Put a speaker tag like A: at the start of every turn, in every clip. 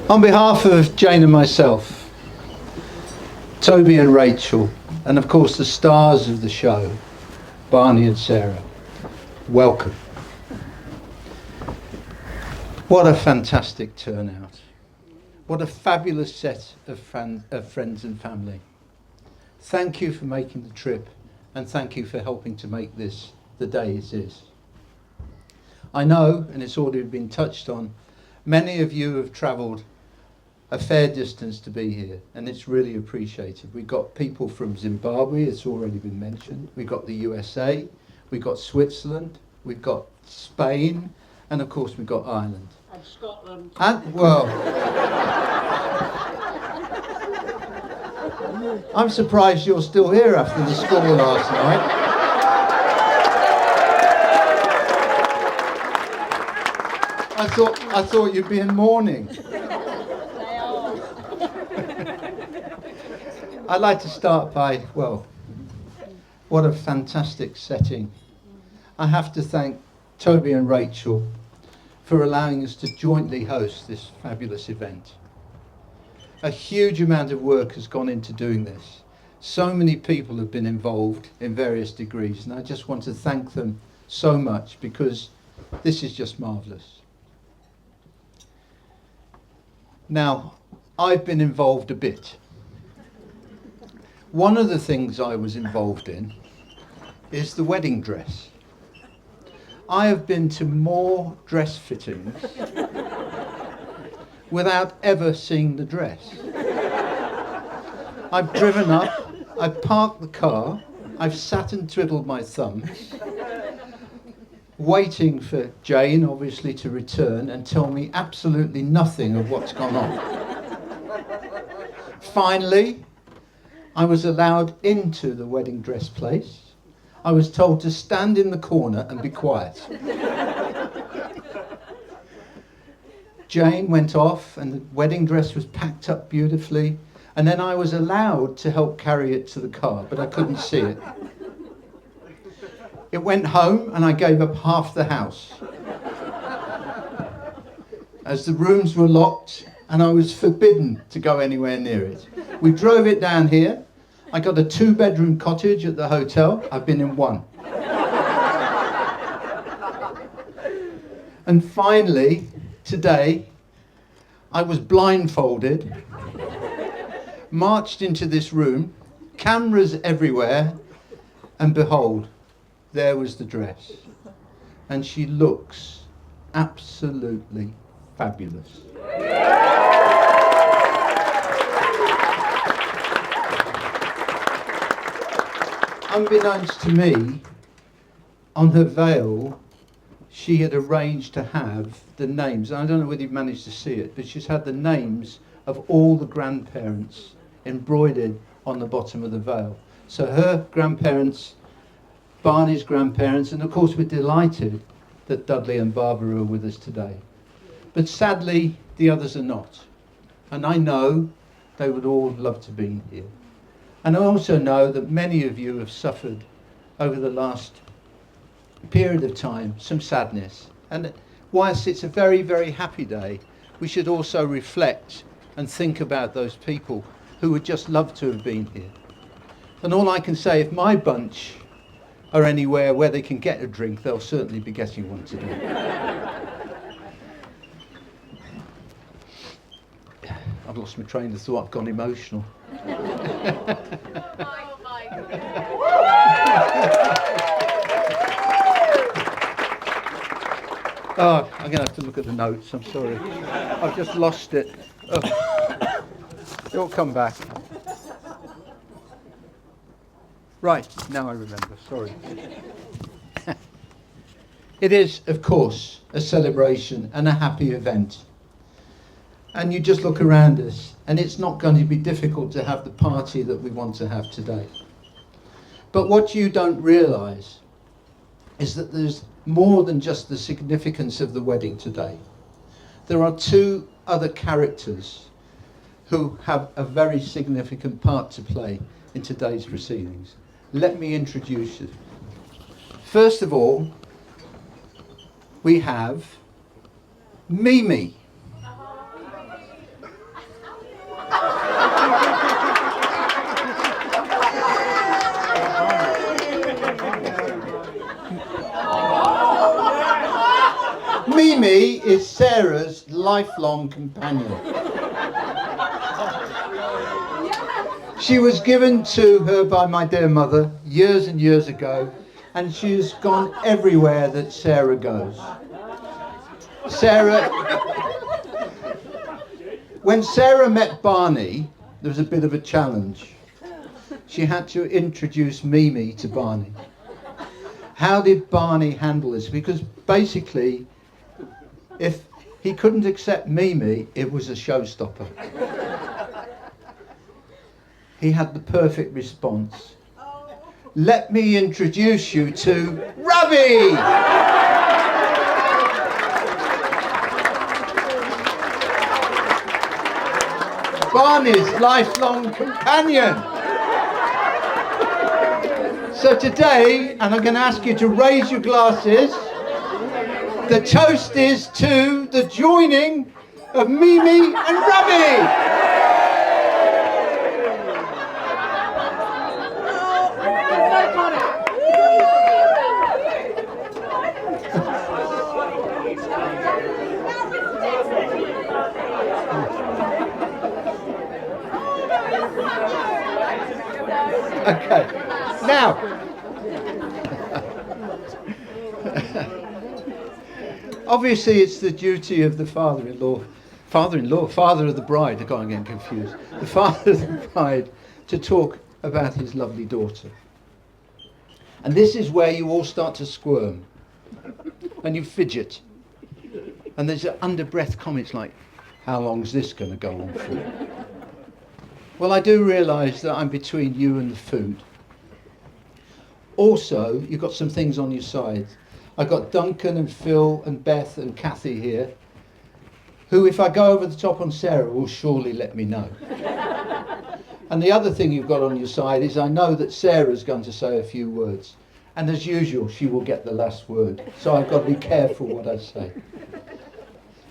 A: On behalf of Jane and myself, Toby and Rachel, and of course the stars of the show, Barney and Sarah, welcome. What a fantastic turnout. What a fabulous set of friends and family. Thank you for making the trip, and thank you for helping to make this the day it is. I know, and it's already been touched on, many of you have travelled a fair distance to be here, and it's really appreciated. We've got people from Zimbabwe, it's already been mentioned. We've got the USA, we've got Switzerland, we've got Spain, and of course we've got Ireland.
B: And Scotland.
A: And, well, I'm surprised you're still here after the score last night. I thought you'd be in mourning. I'd like to start by, well, what a fantastic setting. I have to thank Toby and Rachel for allowing us to jointly host this fabulous event. A huge amount of work has gone into doing this. So many people have been involved in various degrees, and I just want to thank them so much because this is just marvellous. Now, I've been involved a bit. One of the things I was involved in is the wedding dress. I have been to more dress fittings without ever seeing the dress. I've driven up, I've parked the car, I've sat and twiddled my thumbs, waiting for Jane, obviously, to return and tell me absolutely nothing of what's gone on. Finally, I was allowed into the wedding dress place. I was told to stand in the corner and be quiet. Jane went off and the wedding dress was packed up beautifully, and then I was allowed to help carry it to the car, but I couldn't see it. It went home and I gave up half the house, as the rooms were locked and I was forbidden to go anywhere near it. We drove it down here. I got a 2-bedroom cottage at the hotel. I've been in one. And finally, today, I was blindfolded, marched into this room, cameras everywhere, and behold, there was the dress. And she looks absolutely fabulous. Unbeknownst to me, on her veil, she had arranged to have the names, and I don't know whether you've managed to see it, but she's had the names of all the grandparents embroidered on the bottom of the veil. So her grandparents, Barney's grandparents, and of course we're delighted that Dudley and Barbara are with us today. But sadly, the others are not. And I know they would all love to be here. And I also know that many of you have suffered over the last period of time some sadness. And whilst it's a very, very happy day, we should also reflect and think about those people who would just love to have been here. And all I can say, if my bunch are anywhere where they can get a drink, they'll certainly be getting one today. I've lost my train of thought, I've gone emotional. Oh, I'm going to have to look at the notes, I'm sorry. I've just lost it. Oh. It'll come back. Right, now I remember, sorry. It is, of course, a celebration and a happy event. And you just look around us, and it's not going to be difficult to have the party that we want to have today. But what you don't realise is that there's more than just the significance of the wedding today. There are 2 other characters who have a very significant part to play in today's proceedings. Let me introduce you. First of all, we have Mimi. Sarah's lifelong companion. She was given to her by my dear mother years and years ago, and she has gone everywhere that Sarah goes. When Sarah met Barney, there was a bit of a challenge. She had to introduce Mimi to Barney. How did Barney handle this? Because basically, if he couldn't accept Mimi, it was a showstopper. He had the perfect response. Let me introduce you to Ravi! Barney's lifelong companion. So today, and I'm going to ask you to raise your glasses, the toast is to the joining of Mimi and Ravi. Okay, now, obviously it's the duty of the father of the bride, I can't get confused, the father of the bride to talk about his lovely daughter. And this is where you all start to squirm, and you fidget, and there's under-breath comments like, how long's this going to go on for? Well, I do realise that I'm between you and the food. Also, you've got some things on your side. I've got Duncan and Phil and Beth and Kathy here, who, if I go over the top on Sarah, will surely let me know. And the other thing you've got on your side is I know that Sarah's going to say a few words. And as usual, she will get the last word. So I've got to be careful what I say.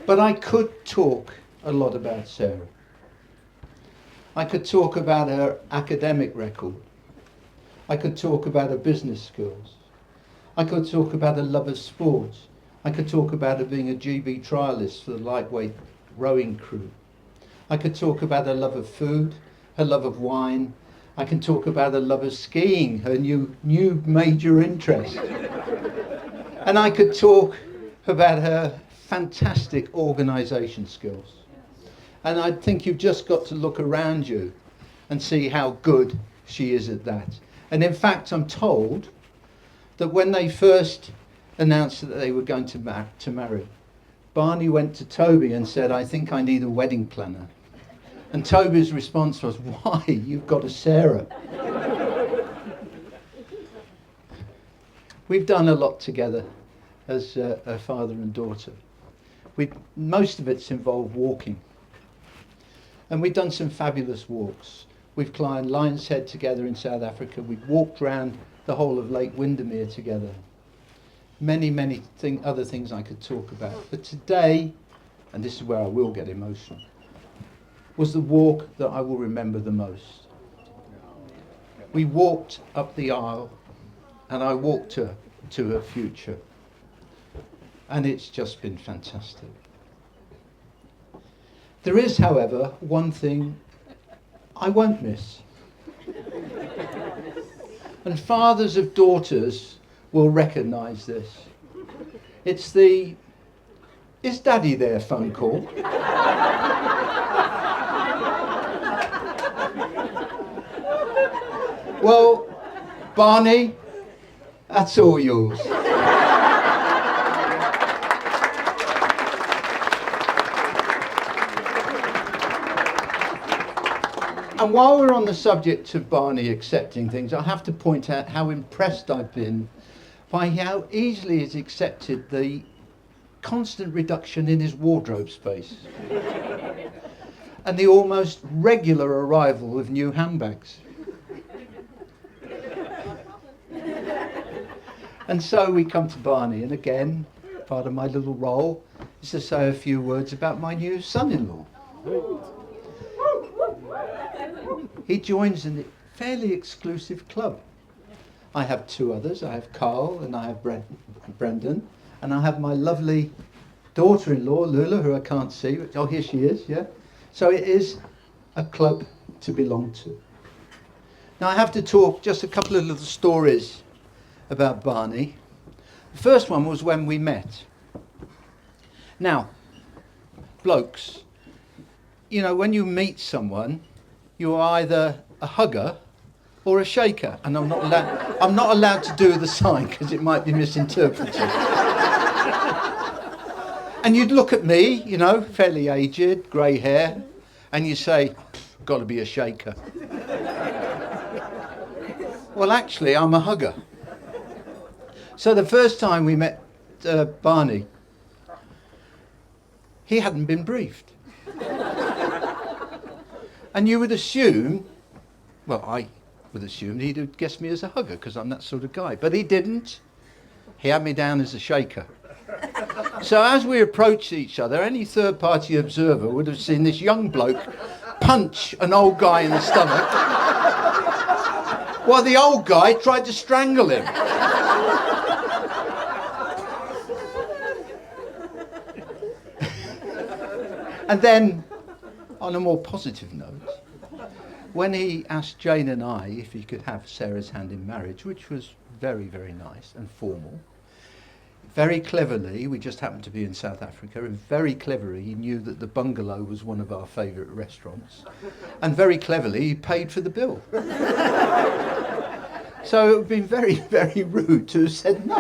A: But I could talk a lot about Sarah. I could talk about her academic record. I could talk about her business skills. I could talk about her love of sports. I could talk about her being a GB trialist for the lightweight rowing crew. I could talk about her love of food, her love of wine. I can talk about her love of skiing, her new major interest. And I could talk about her fantastic organisation skills. And I think you've just got to look around you and see how good she is at that. And in fact, I'm told that when they first announced that they were going to marry, Barney went to Toby and said, I think I need a wedding planner. And Toby's response was, why? You've got a Sarah. We've done a lot together as a father and daughter. Most of it's involved walking. And we've done some fabulous walks. We've climbed Lion's Head together in South Africa. We've walked around the whole of Lake Windermere together. Many other things I could talk about. But today, and this is where I will get emotional, was the walk that I will remember the most. We walked up the aisle, and I walked her to her future. And it's just been fantastic. There is, however, one thing I won't miss. And fathers of daughters will recognise this. It's the, is Daddy there phone call? Well, Barney, that's all yours. And while we're on the subject of Barney accepting things, I have to point out how impressed I've been by how easily he's accepted the constant reduction in his wardrobe space and the almost regular arrival of new handbags. And so we come to Barney, and again, part of my little role is to say a few words about my new son-in-law. He joins a fairly exclusive club. I have two others. I have Carl and I have Brendan, and I have my lovely daughter-in-law, Lula, who I can't see. Oh, here she is, yeah. So it is a club to belong to. Now I have to talk just a couple of little stories about Barney. The first one was when we met. Now, blokes, you know, when you meet someone, you're either a hugger or a shaker, and I'm not allowed to do the sign because it might be misinterpreted. And you'd look at me, you know, fairly aged, grey hair, and you say, got to be a shaker. Well, actually, I'm a hugger. So the first time we met Barney, he hadn't been briefed. And you would assume, well, I would assume he'd have guessed me as a hugger because I'm that sort of guy. But he didn't. He had me down as a shaker. So as we approached each other, any third-party observer would have seen this young bloke punch an old guy in the stomach while the old guy tried to strangle him. And then, on a more positive note, when he asked Jane and I if he could have Sarah's hand in marriage, which was very, very nice and formal, very cleverly, we just happened to be in South Africa, and very cleverly he knew that the Bungalow was one of our favourite restaurants, and very cleverly he paid for the bill. So it would have been very, very rude to have said no.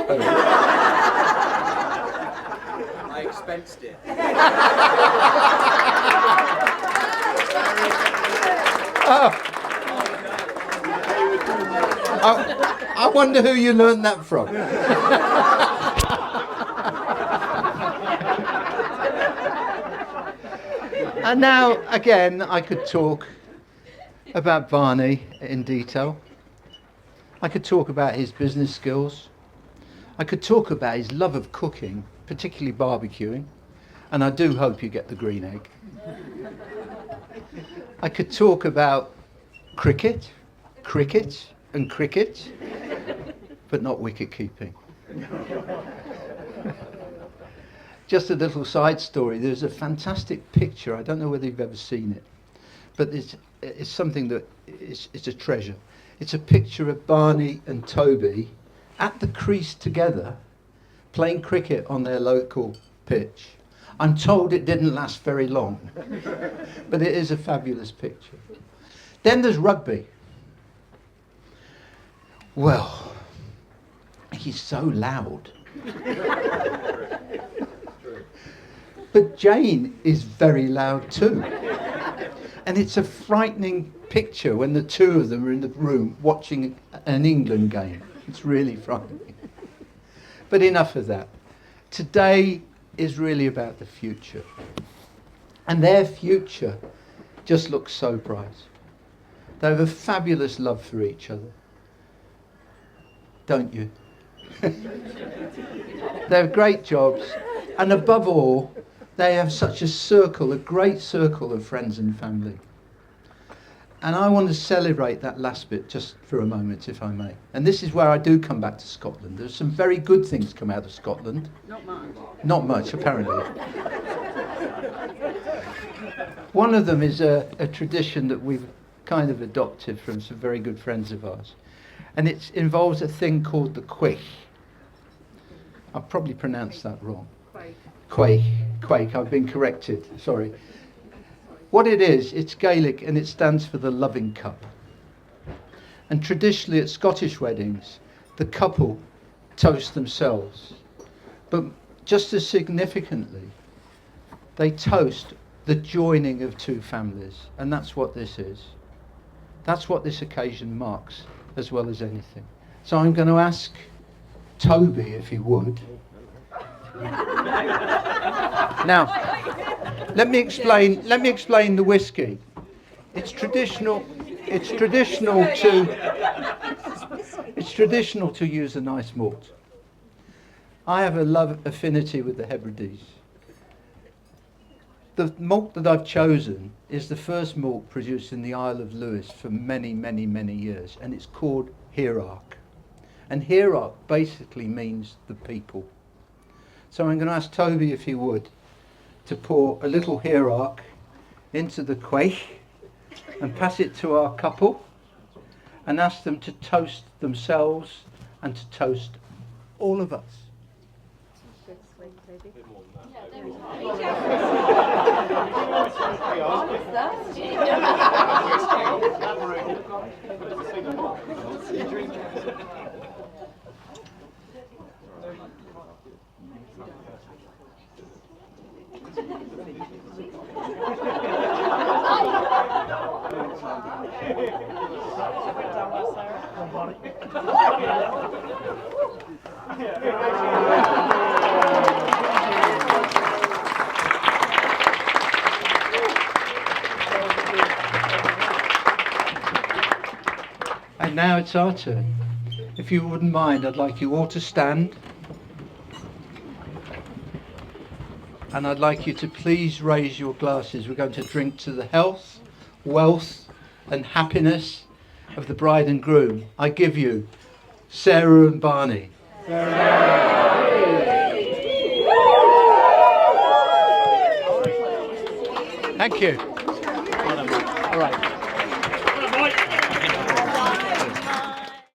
B: I expensed it.
A: I wonder who you learned that from. And now, again, I could talk about Barney in detail. I could talk about his business skills. I could talk about his love of cooking, particularly barbecuing. And I do hope you get the green egg. I could talk about cricket, and cricket, but not wicket keeping. Just a little side story. There's a fantastic picture. I don't know whether you've ever seen it, but it's something that it's a treasure. It's a picture of Barney and Toby at the crease together, playing cricket on their local pitch. I'm told it didn't last very long, but it is a fabulous picture. Then there's rugby. Well, he's so loud. But Jane is very loud too. And it's a frightening picture when the two of them are in the room watching an England game. It's really frightening. But enough of that. Today is really about the future. And their future just looks so bright. They have a fabulous love for each other. Don't you? They have great jobs. And above all, they have such a great circle of friends and family. And I want to celebrate that last bit just for a moment, if I may. And this is where I do come back to Scotland. There's some very good things come out of Scotland.
B: Not much.
A: Not much, apparently. One of them is a tradition that we've kind of adopted from some very good friends of ours. And it involves a thing called the quaich. I've probably pronounced that wrong. Quaich, I've been corrected, sorry. What it is, it's Gaelic and it stands for the loving cup. And traditionally at Scottish weddings, the couple toast themselves. But just as significantly, they toast the joining of two families. And that's what this is. That's what this occasion marks, as well as anything. So I'm going to ask Toby, if he would. Now, let me explain the whiskey. It's traditional to use a nice malt. I have a affinity with the Hebrides. The malt that I've chosen is the first malt produced in the Isle of Lewis for many, many, many years, and it's called Heorach. And Heorach basically means the people. So I'm going to ask Toby, if he would, to pour a little hierarch into the quaich and pass it to our couple and ask them to toast themselves and to toast all of us. And now it's our turn. If you wouldn't mind, I'd like you all to stand. And I'd like you to please raise your glasses. We're going to drink to the health, wealth and happiness of the bride and groom. I give you Sarah and Barney. Thank you. All right.